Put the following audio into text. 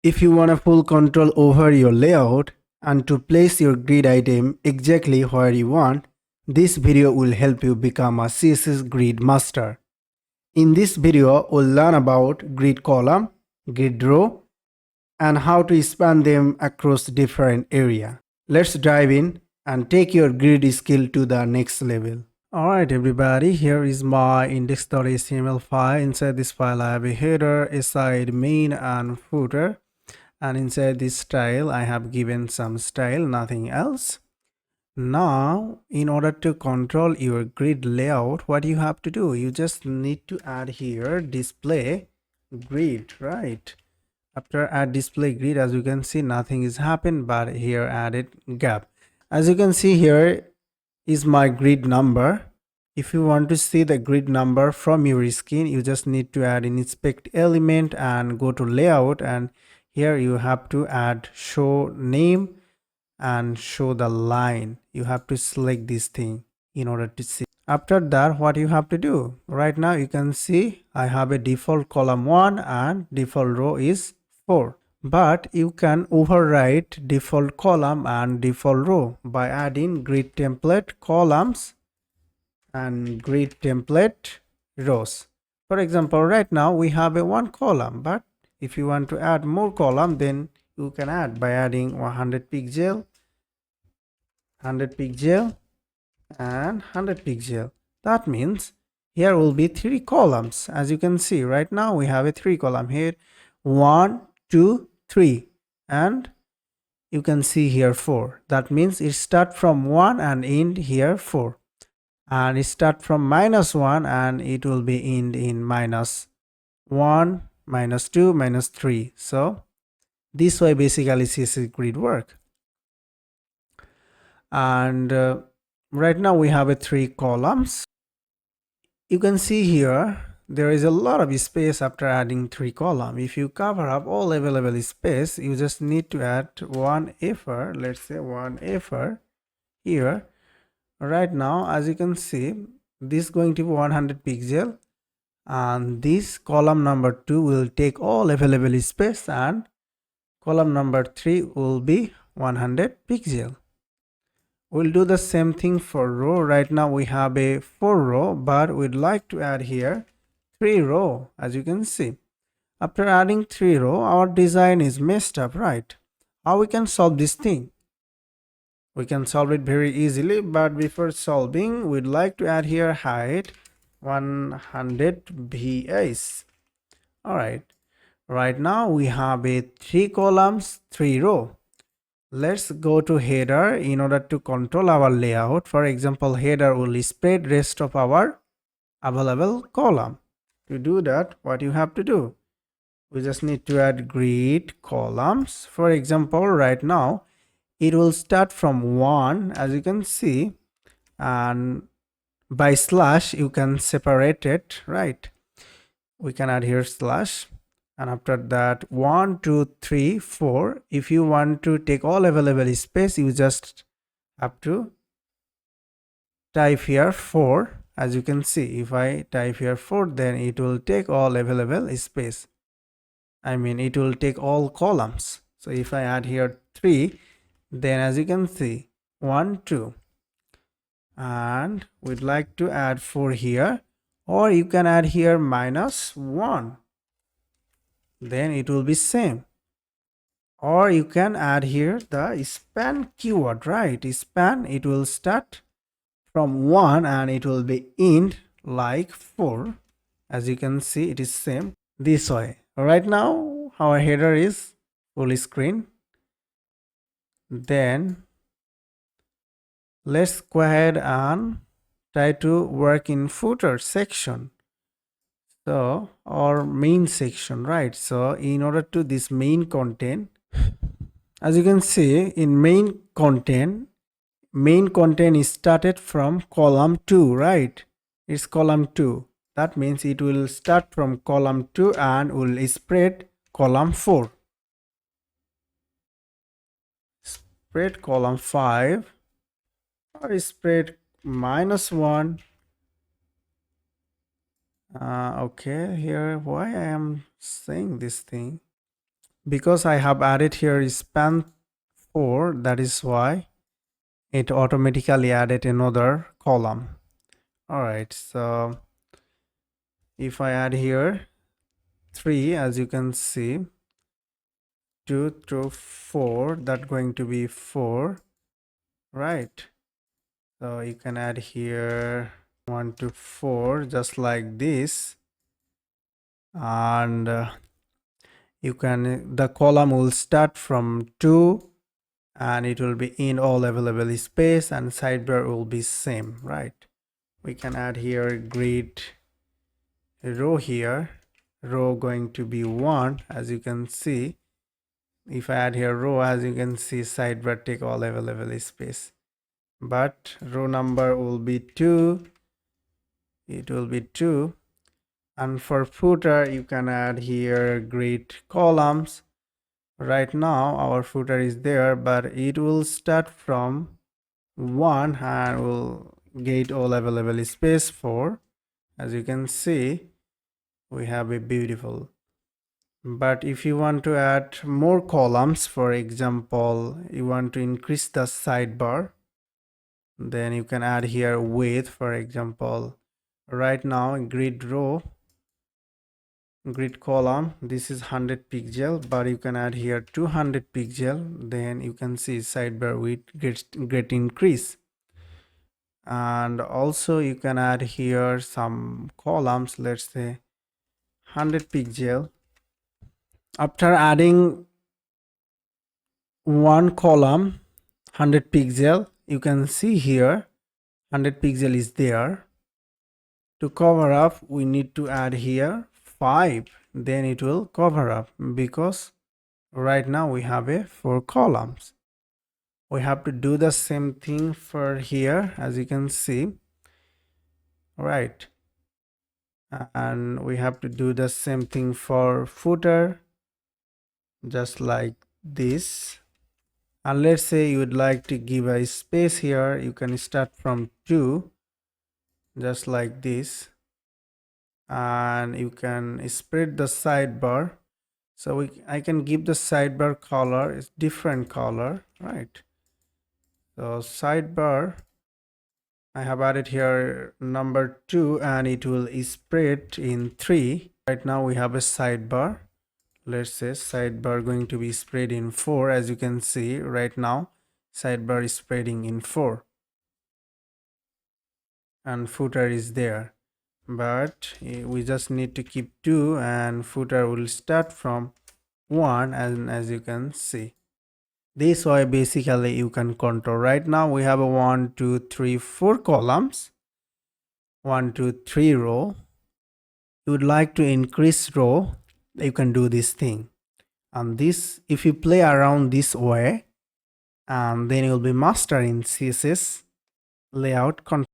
If you want a full control over your layout and to place your grid item exactly where you want, this video will help you become a CSS Grid master. In this video, we'll learn about grid column, grid row, and how to span them across different area. Let's dive in and take your grid skill to the next level. Alright everybody, here is my index.html file. Inside this file I have a header, a side, main and footer. And inside this style I have given some style, nothing else. Now in order to control your grid layout, what you have to do, you just need to add here display grid, right? After add display grid, as you can see, nothing is happened, but here added gap. As you can see, here is my grid number. If you want to see the grid number from your screen, you just need to add an inspect element and go to layout, and here you have to add show name and show the line. You have to select this thing in order to see. After that, what you have to do, right now you can see I have a default column 1 and default row is 4, but you can override default column and default row by adding grid template columns and grid template rows. For example, right now we have a one column, but if you want to add more column, then you can add by adding 100 pixel, 100 pixel and 100 pixel. That means here will be 3 columns. As you can see right now we have a 3 column here, 1 2 3, and you can see here 4. That means it start from 1 and end here 4, and it start from -1 and it will be end in -1, -2, -3. So this way basically CSS grid work. And right now we have a 3 columns. You can see here there is a lot of space after adding 3 columns. If you cover up all available space, you just need to add one effer, let's say one effer here. Right now, as you can see, this is going to be 100 pixel, and this column number 2 will take all available space, and column number 3 will be 100 pixel. We'll do the same thing for row. Right now we have a 4 row, but we'd like to add here 3 row. As you can see, after adding 3 row, our design is messed up, right? How we can solve this thing? We can solve it very easily, but before solving, we'd like to add here height 100 bs. All right, right now we have a 3 columns, 3 row. Let's go to header in order to control our layout. For example, header will spread rest of our available column. To do that, what you have to do, we just need to add grid columns. For example, right now it will start from 1, as you can see, and by slash you can separate it, right? We can add here slash, and after that 1 2 3 4. If you want to take all available space, you just have to type here 4. As you can see, if I type here 4, then it will take all available space. I mean, it will take all columns. So if I add here 3, then as you can see 1 2, and we'd like to add 4 here, or you can add here -1, then it will be same. Or you can add here the span keyword, right? Span, it will start from 1 and it will be end like 4. As you can see, it is same this way. Right now our header is full screen. Then let's go ahead and try to work in footer section, so or main section, right? So in order to this main content, as you can see in main content is started from column 2, right? It's column 2. That means it will start from column 2 and will spread column 4, spread column 5, or spread -1. Okay, here why I am saying this thing. Because I have added here span 4, that is why it automatically added another column. Alright, so if I add here 3, as you can see, 2 through 4, that's going to be 4, right? So you can add here 1 to 4 just like this, and the column will start from 2 and it will be in all available space, and sidebar will be same, right? We can add here grid row here, row going to be 1, as you can see. If I add here row, as you can see, sidebar take all available space, but row number will be 2, it will be 2. And for footer, you can add here grid columns. Right now our footer is there, but it will start from 1 and will get all available space 4. As you can see, we have a beautiful. But if you want to add more columns, for example, you want to increase the sidebar, then you can add here width. For example, right now grid row, grid column, this is 100 pixel, but you can add here 200 pixel, then you can see sidebar width get increase. And also you can add here some columns, let's say 100 pixel. After adding one column 100 pixel, you can see here 100 pixel is there. To cover up, we need to add here 5, then it will cover up, because right now we have a 4 columns. We have to do the same thing for here, as you can see, right? And we have to do the same thing for footer, just like this. And let's say you would like to give a space here, you can start from 2, just like this, and you can spread the sidebar. So I can give the sidebar color is different color, right? So sidebar, I have added here number 2 and it will spread in 3. Right now we have a sidebar. Let's say sidebar going to be spread in 4. As you can see right now, sidebar is spreading in 4 and footer is there, but we just need to keep 2 and footer will start from 1, and as you can see, this way basically you can control. Right now we have a 1 2 3 4 columns, 1 2 3 row. You would like to increase row, you can do this thing, and this, if you play around this way, and then you'll be master in CSS layout control.